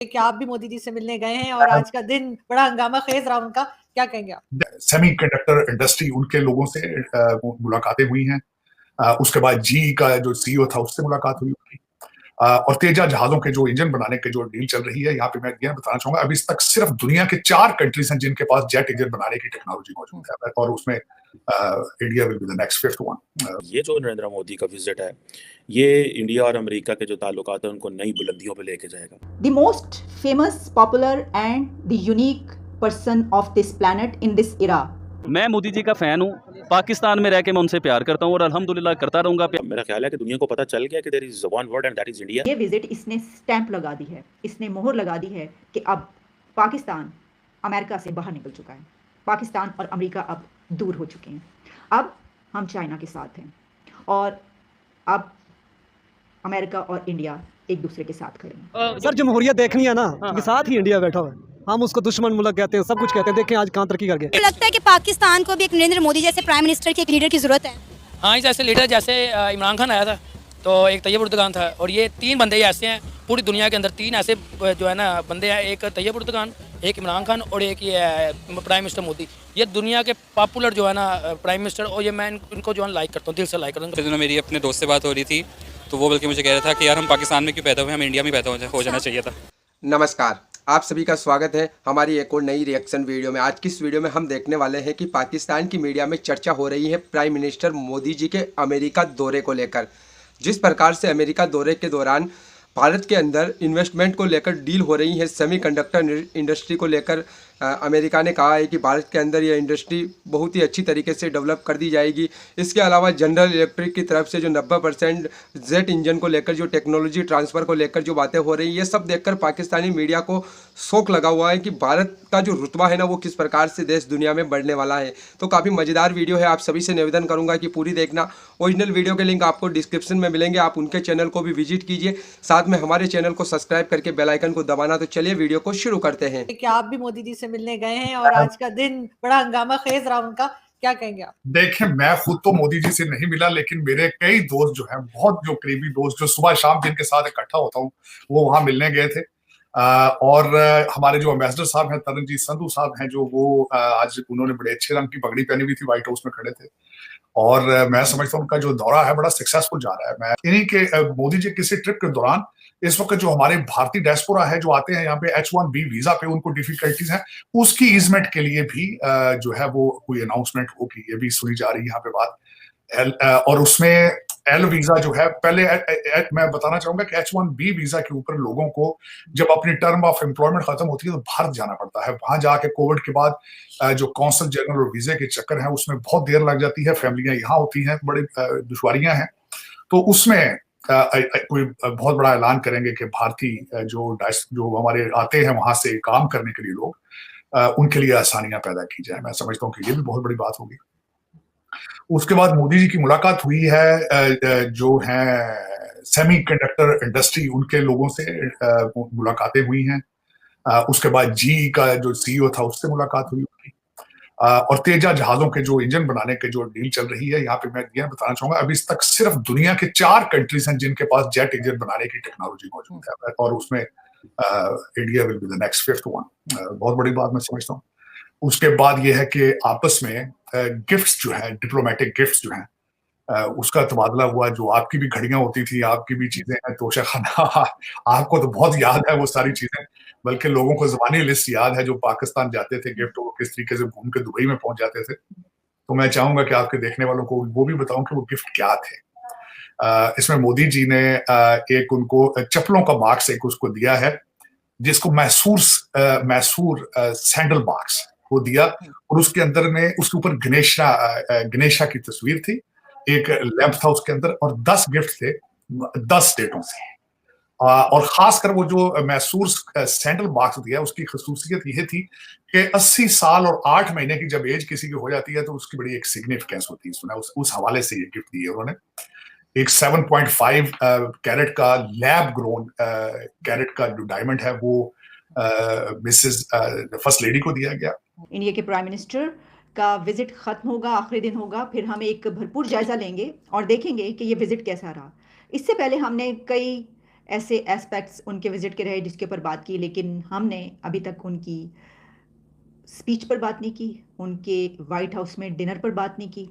क्या आप भी मोदी जी से मिलने गए हैं और आज का दिन बड़ा हंगामा खेज रहा उनका, क्या कहेंगे आप? सेमीकंडक्टर इंडस्ट्री उनके लोगों से मुलाकातें हुई हैं। उसके बाद जी का जो सीईओ था उससे मुलाकात हुई उनकी। और तेजा जहाजों के जो इंजन बनाने के जो डील चल रही है, यहाँ पे मैं ये बताना चाहूंगा अभी तक सिर्फ दुनिया के 4 कंट्रीज हैं जिनके पास जेट इंजन बनाने की टेक्नोलॉजी मौजूद है और उसमें India will be the next fifth one. ये जो नरेंद्र मोदी का विजिट है, ये इंडिया और अमेरिका के जो ताल्लुकात हैं उनको नई बुलंदियों पे लेके जाएगा। The most famous, popular and the unique person of this planet in this era. मैं मोदी जी का फ़ैन हूँ। पाकिस्तान में रह के मैं उनसे प्यार करता हूँ और अल्हम्दुलिल्लाह करता रहूँगा। मेरा ख्याल है कि दुनिया को पता चल गया कि there is one word and that is India. ये विजिट इसने स्टैंप लगा दी है, इसने मोहर लगा दी है कि अब पाकिस्तान अमेरिका से बाहर निकल चुका है। पाकिस्तान और अमेरिका अब दूर हो चुके हैं। अब हम चाइना के साथ हैं और अब अमेरिका और इंडिया एक दूसरे के साथ खड़े हैं। सर जमहूरियत देखनी है ना, क्योंकि साथ ही इंडिया बैठा हुआ है। हम उसको दुश्मन मुल्क कहते हैं, सब कुछ कहते हैं। देखें आज कहाँ तरक्की कर गए। लगता है कि पाकिस्तान को भी एक नरेंद्र मोदी जैसे प्राइम मिनिस्टर की, एक लीडर की जरूरत है। हाँ, इस ऐसे लीडर जैसे इमरान खान आया था तो एक तैयब उर्दगान था, और ये 3 बंदे ऐसे हैं पूरी दुनिया के अंदर, 3 ऐसे जो है ना बंदे हैं, एक तैयब उर्दगान, एक इमरान खान और एक ये प्राइम मिनिस्टर मोदी। ये दुनिया के पॉपुलर जो है ना प्राइम मिनिस्टर, और ये मैं इनको जो है लाइक करता हूँ, दिल से लाइक करता हूँ। मेरी अपने दोस्त से बात हो रही थी तो वो बल्कि मुझे कह रहा था कि यार हम पाकिस्तान में क्यों पैदा हुए, हम इंडिया में पैदा हो जाना चाहिए था। नमस्कार, आप सभी का स्वागत है हमारी एक और नई रिएक्शन वीडियो में। आज की इस वीडियो में हम देखने वाले हैं कि पाकिस्तान की मीडिया में चर्चा हो रही है प्राइम मिनिस्टर मोदी जी के अमेरिका दौरे को लेकर। जिस प्रकार से अमेरिका दौरे के दौरान भारत के अंदर इन्वेस्टमेंट को लेकर डील हो रही है, सेमीकंडक्टर इंडस्ट्री को लेकर अमेरिका ने कहा है कि भारत के अंदर यह इंडस्ट्री बहुत ही अच्छी तरीके से डेवलप कर दी जाएगी। इसके अलावा जनरल इलेक्ट्रिक की तरफ से जो 90% जेट इंजन को लेकर जो टेक्नोलॉजी ट्रांसफ़र को लेकर जो बातें हो रही हैं, ये सब देखकर पाकिस्तानी मीडिया को शौक लगा हुआ है कि भारत का जो रुतबा है ना, वो किस प्रकार से देश दुनिया में बढ़ने वाला है। तो काफ़ी मज़ेदार वीडियो है, आप सभी से निवेदन करूँगा कि पूरी देखना। ओरिजिनल वीडियो के लिंक आपको डिस्क्रिप्शन में मिलेंगे, आप उनके चैनल को भी विजिट कीजिए, साथ में हमारे चैनल को सब्सक्राइब करके बेल आइकन को दबाना। तो चलिए वीडियो को शुरू करते हैं। क्या आप भी मोदी जी से मिलने गए हैं और आज का दिन बड़ा हंगामा खेज रहा उनका, क्या कहेंगे आप? देखें, मैं खुद तो मोदी जी से नहीं मिला, लेकिन मेरे कई दोस्त जो हैं, बहुत जो करीबी दोस्त जो सुबह शाम जिनके साथ इकट्ठा होता हूँ, वो वहां मिलने गए थे। और हमारे जो एम्बेसडर साहब हैं, तरनजीत संधू साहब हैं, जो वो आज उन्होंने बड़े अच्छे रंग की पगड़ी पहनी हुई थी, व्हाइट हाउस में खड़े थे। और मैं समझता हूँ उनका जो दौरा है बड़ा सक्सेसफुल जा रहा है। मैं इन्हीं के मोदी जी किसी ट्रिप के दौरान इस वक्त जो हमारे भारतीय डायस्पोरा है जो आते हैं यहाँ पे H1B वीजा पे, उनको डिफिकल्टीज है, उसकी ईजमेंट के लिए भी जो है वो कोई अनाउंसमेंट होगी, ये भी सुनी जा रही है यहाँ पे बात। और उसमें L वीजा जो है, पहले मैं बताना चाहूंगा कि H1B वीजा के ऊपर लोगों को जब अपनी टर्म ऑफ एम्प्लॉयमेंट खत्म होती है तो भारत जाना पड़ता है। वहां जाके कोविड के बाद जो कौंसल जनरल और वीजे के चक्कर है उसमें बहुत देर लग जाती है, फैमिलियां यहाँ होती हैं, बड़ी दुश्वारियां हैं। तो उसमें कोई बहुत बड़ा ऐलान करेंगे कि भारतीय जो हमारे आते हैं वहां से काम करने के लिए लोग, उनके लिए आसानियां पैदा की जाए। मैं समझता हूँ कि ये भी बहुत बड़ी बात होगी। उसके बाद मोदी जी की मुलाकात हुई है जो है सेमीकंडक्टर इंडस्ट्री उनके लोगों से मुलाकातें हुई हैं। उसके बाद जी का जो सीईओ था उससे मुलाकात हुई उनकी। और तेजा जहाजों के जो इंजन बनाने के जो डील चल रही है, यहाँ पे मैं ये बताना चाहूंगा अभी तक सिर्फ दुनिया के 4 कंट्रीज हैं जिनके पास जेट इंजन बनाने की टेक्नोलॉजी मौजूद है और उसमें India will be the next fifth one. बहुत बड़ी बात मैं समझता हूँ। उसके बाद ये है कि आपस में गिफ्ट्स जो है, डिप्लोमेटिक गिफ्ट्स जो हैं, उसका तबादला हुआ। जो आपकी भी घड़ियां होती थी, आपकी भी चीजें हैं, तोशा खाना आपको तो बहुत याद है वो सारी चीजें, बल्कि लोगों को ज़बानी लिस्ट याद है जो पाकिस्तान जाते थे गिफ्ट, वो किस तरीके से घूम के दुबई में पहुंच जाते थे। तो मैं चाहूंगा कि आपके देखने वालों को वो भी बताऊं कि वो गिफ्ट क्या थे। इसमें मोदी जी ने एक उनको चप्पलों का बॉक्स एक उसको दिया है, जिसको मैसूर सैंडल बॉक्स वो दिया, और उसके अंदर में उसके ऊपर गणेशा की तस्वीर थी, एक लैंप था उसके अंदर, और 10 गिफ्ट थे 10 स्टेटों से। और खासकर वो जो मैसूर सैंडल बॉक्स दिया, उसकी खसूसियत यह थी कि 80 साल और 8 महीने की जब एज किसी की हो जाती है तो उसकी बड़ी एक सिग्निफिकेंस होती है। सुना उस हवाले से ये गिफ्ट दिए उन्होंने। एक 7.5 कैरेट का लैब ग्रोन कैरेट का जो डायमंड है वो मिसेस फर्स्ट लेडी को दिया गया। इंडिया के प्राइम मिनिस्टर का विजिट खत्म होगा, आखिरी दिन होगा, फिर हम एक भरपूर जायजा लेंगे और देखेंगे कि ये विजिट कैसा रहा। इससे पहले हमने कई ऐसे एस्पेक्ट्स उनके विजिट के रहे जिसके ऊपर बात की, लेकिन हमने अभी तक उनकी स्पीच पर बात नहीं की, उनके वाइट हाउस में डिनर पर बात नहीं की।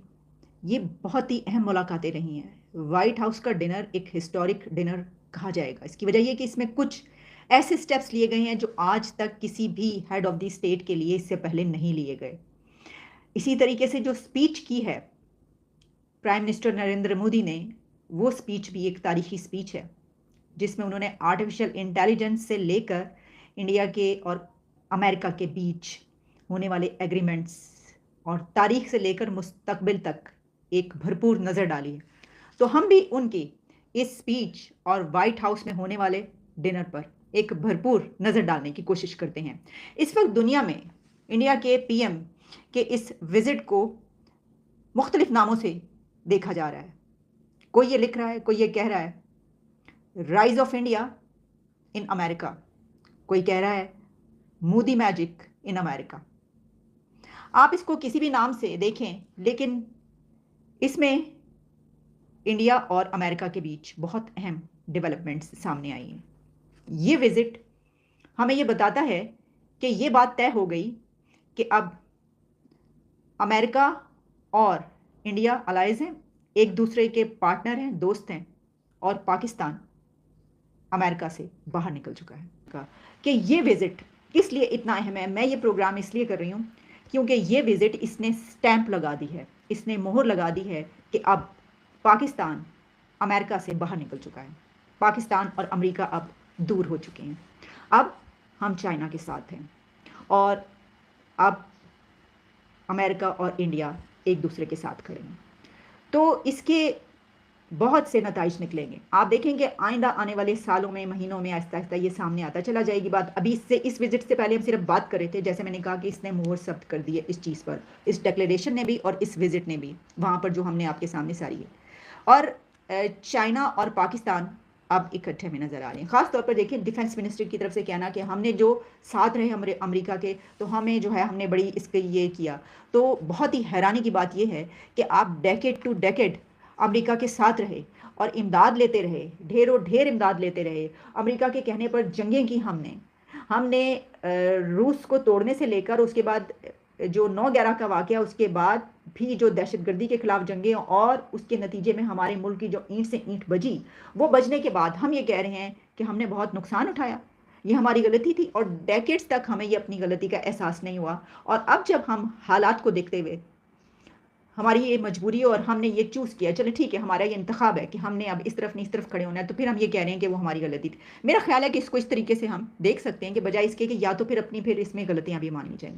ये बहुत ही अहम मुलाकातें रही हैं। वाइट हाउस का डिनर एक हिस्टोरिक डिनर कहा जाएगा। इसकी वजह ये कि इसमें कुछ ऐसे स्टेप्स लिए गए हैं जो आज तक किसी भी हेड ऑफ द स्टेट के लिए इससे पहले नहीं लिए गए। इसी तरीके से जो स्पीच की है प्राइम मिनिस्टर नरेंद्र मोदी ने, वो स्पीच भी एक तारीखी स्पीच है जिसमें उन्होंने आर्टिफिशियल इंटेलिजेंस से लेकर इंडिया के और अमेरिका के बीच होने वाले एग्रीमेंट्स और तारीख से लेकर मुस्तकबिल तक एक भरपूर नज़र डाली है। तो हम भी उनकी इस स्पीच और वाइट हाउस में होने वाले डिनर पर एक भरपूर नज़र डालने की कोशिश करते हैं। इस वक्त दुनिया में इंडिया के पीएम के इस विज़िट को मुख्तलिफ नामों से देखा जा रहा है। कोई ये लिख रहा है, कोई ये कह रहा है rise of India in America, कोई कह रहा है मोदी मैजिक इन अमेरिका। आप इसको किसी भी नाम से देखें, लेकिन इसमें इंडिया और अमेरिका के बीच बहुत अहम डेवलपमेंट्स सामने आई हैं। ये विज़िट हमें ये बताता है कि ये बात तय हो गई कि अब अमेरिका और इंडिया अलाइज हैं, एक दूसरे के पार्टनर हैं, दोस्त हैं, और पाकिस्तान अमेरिका से बाहर निकल चुका है। कि ये विज़िट इसलिए इतना अहम है, मैं ये प्रोग्राम इसलिए कर रही हूँ क्योंकि ये विज़िट इसने स्टैंप लगा दी है, इसने मोहर लगा दी है कि अब पाकिस्तान अमेरिका से बाहर निकल चुका है। पाकिस्तान और अमेरिका अब दूर हो चुके हैं। अब हम चाइना के साथ हैं और अब अमेरिका और इंडिया एक दूसरे के साथ खड़े हैं। तो इसके बहुत से नताइज निकलेंगे। आप देखेंगे आइंदा आने वाले सालों में, महीनों में आहिस्ता आहिस्ता ये सामने आता चला जाएगी बात। अभी इससे, इस विजिट से पहले हम सिर्फ बात कर रहे थे, जैसे मैंने कहा कि इसने मोहर सब्त कर दी है इस चीज़ पर, इस डिक्लेरेशन ने भी और इस विजिट ने भी, वहाँ पर जो हमने आपके सामने सारी है। और चाइना और पाकिस्तान अब इकट्ठे में नज़र आ रहे हैं। ख़ास तौर पर देखिए डिफेंस मिनिस्टर की तरफ से कहना कि हमने जो साथ रहे हमारे अमेरिका के, तो हमें जो है हमने बड़ी इसके ये किया। तो बहुत ही हैरानी की बात यह है कि आप डेकेड टू डेकेड अमेरिका के साथ रहे और इमदाद लेते रहे, ढेरों ढेर इमदाद लेते रहे। अमेरिका के कहने पर जंगें की हमने रूस को तोड़ने से लेकर उसके बाद जो 9/11 का वाक़या, उसके बाद भी जो दहशतगर्दी के ख़िलाफ़ जंगें और उसके नतीजे में हमारे मुल्क की जो ईंट से ईंट बजी, वो बजने के बाद हम ये कह रहे हैं कि हमने बहुत नुकसान उठाया, ये हमारी गलती थी। और डेकेड्स तक हमें ये अपनी गलती का एहसास नहीं हुआ। और अब जब हम हालात को देखते हुए हमारी ये मजबूरी है और हमने ये चूज़ किया, चलो ठीक है, हमारा ये इंतखाब है कि हमने अब इस तरफ नहीं इस तरफ खड़े होना है, तो फिर हम ये कह रहे हैं कि वो हमारी गलती थी। मेरा ख्याल है कि इसको इस तरीके से हम देख सकते हैं कि बजाय इसके कि या तो फिर अपनी फिर इसमें गलतियां भी माननी चाहिए।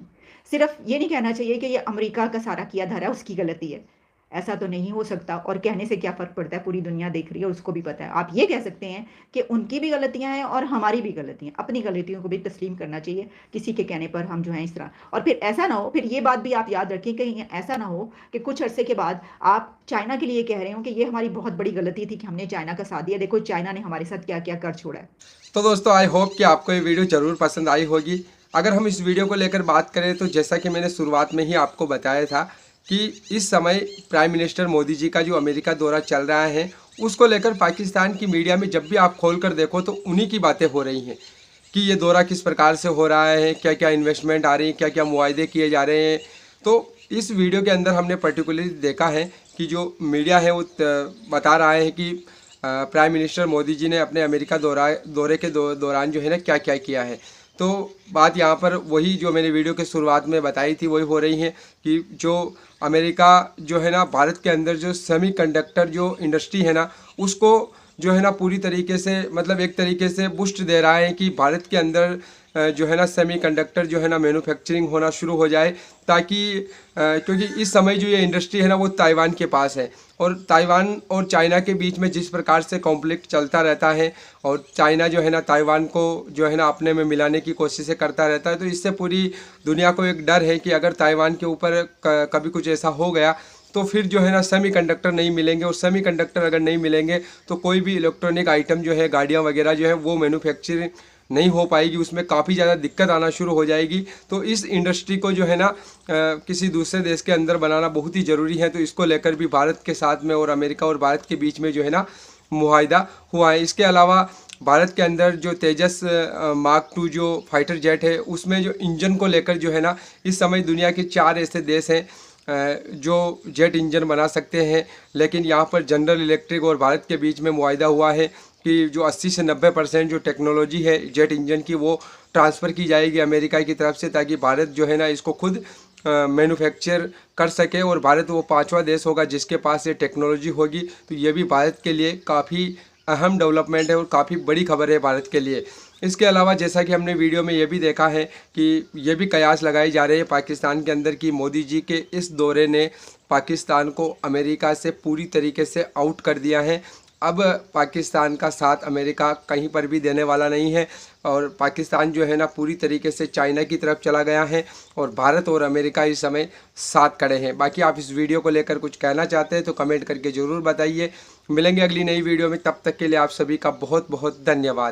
सिर्फ ये नहीं कहना चाहिए कि ये अमेरिका का सारा किया धरा उसकी गलती है, ऐसा तो नहीं हो सकता। और कहने से क्या फ़र्क पड़ता है, पूरी दुनिया देख रही है और उसको भी पता है। आप ये कह सकते हैं कि उनकी भी गलतियां हैं और हमारी भी गलतियां, अपनी गलतियों को भी तस्लीम करना चाहिए किसी के कहने पर हम जो है इस तरह। और फिर ऐसा ना हो, फिर ये बात भी आप याद रखें कहीं ऐसा ना हो कि कुछ अरसे के बाद आप चाइना के लिए कह रहे हो कि ये हमारी बहुत बड़ी गलती थी कि हमने चाइना का साथ दिया, देखो चाइना ने हमारे साथ क्या क्या कर छोड़ा है। तो दोस्तों, आई होप कि आपको ये वीडियो ज़रूर पसंद आई होगी। अगर हम इस वीडियो को लेकर बात करें तो जैसा कि मैंने शुरुआत में ही आपको बताया था कि इस समय प्राइम मिनिस्टर मोदी जी का जो अमेरिका दौरा चल रहा है, उसको लेकर पाकिस्तान की मीडिया में जब भी आप खोल कर देखो तो उन्हीं की बातें हो रही हैं कि ये दौरा किस प्रकार से हो रहा है, क्या क्या इन्वेस्टमेंट आ रही है, क्या क्या मुआहदे किए जा रहे हैं। तो इस वीडियो के अंदर हमने पर्टिकुलरली देखा है कि जो मीडिया है वो बता रहा है कि प्राइम मिनिस्टर मोदी जी ने अपने अमेरिका दौरे के दौरान जो है ना क्या क्या किया है। तो बात यहाँ पर वही जो मैंने वीडियो के शुरुआत में बताई थी वही हो रही है कि जो अमेरिका जो है ना भारत के अंदर जो सेमीकंडक्टर जो इंडस्ट्री है ना उसको जो है ना पूरी तरीके से मतलब एक तरीके से बूस्ट दे रहा है कि भारत के अंदर जो है ना सेमीकंडक्टर जो है ना मैन्युफैक्चरिंग होना शुरू हो जाए, ताकि क्योंकि इस समय जो ये इंडस्ट्री है ना वो ताइवान के पास है और ताइवान और चाइना के बीच में जिस प्रकार से कॉन्फ्लिक्ट चलता रहता है और चाइना जो है ना ताइवान को जो है ना अपने में मिलाने की कोशिशें करता रहता है, तो इससे पूरी दुनिया को एक डर है कि अगर ताइवान के ऊपर कभी कुछ ऐसा हो गया तो फिर जो है ना सेमीकंडक्टर नहीं मिलेंगे और सेमीकंडक्टर अगर नहीं मिलेंगे तो कोई भी इलेक्ट्रॉनिक आइटम जो है गाड़ियाँ वगैरह जो है वो मैन्युफैक्चरिंग नहीं हो पाएगी, उसमें काफ़ी ज़्यादा दिक्कत आना शुरू हो जाएगी। तो इस इंडस्ट्री को जो है ना किसी दूसरे देश के अंदर बनाना बहुत ही ज़रूरी है। तो इसको लेकर भी भारत के साथ में और अमेरिका और भारत के बीच में जो है ना मुआहिदा हुआ है। इसके अलावा भारत के अंदर जो तेजस मार्क 2 जो फाइटर जेट है उसमें जो इंजन को लेकर जो है ना इस समय दुनिया के 4 ऐसे देश हैं जो जेट इंजन बना सकते हैं, लेकिन यहाँ पर जनरल इलेक्ट्रिक और भारत के बीच में मुआहदा हुआ है कि जो 80 से 90% जो टेक्नोलॉजी है जेट इंजन की वो ट्रांसफ़र की जाएगी अमेरिका की तरफ से, ताकि भारत जो है ना इसको खुद मैन्युफैक्चर कर सके और भारत वो 5वां देश होगा जिसके पास ये टेक्नोलॉजी होगी। तो ये भी भारत के लिए काफ़ी अहम डेवलपमेंट है और काफ़ी बड़ी खबर है भारत के लिए। इसके अलावा जैसा कि हमने वीडियो में ये भी देखा है कि ये भी कयास लगाई जा रही है पाकिस्तान के अंदर कि मोदी जी के इस दौरे ने पाकिस्तान को अमेरिका से पूरी तरीके से आउट कर दिया है। अब पाकिस्तान का साथ अमेरिका कहीं पर भी देने वाला नहीं है और पाकिस्तान जो है ना पूरी तरीके से चाइना की तरफ चला गया है और भारत और अमेरिका इस समय साथ खड़े हैं। बाकी आप इस वीडियो को लेकर कुछ कहना चाहते हैं तो कमेंट करके ज़रूर बताइए। मिलेंगे अगली नई वीडियो में, तब तक के लिए आप सभी का बहुत बहुत धन्यवाद।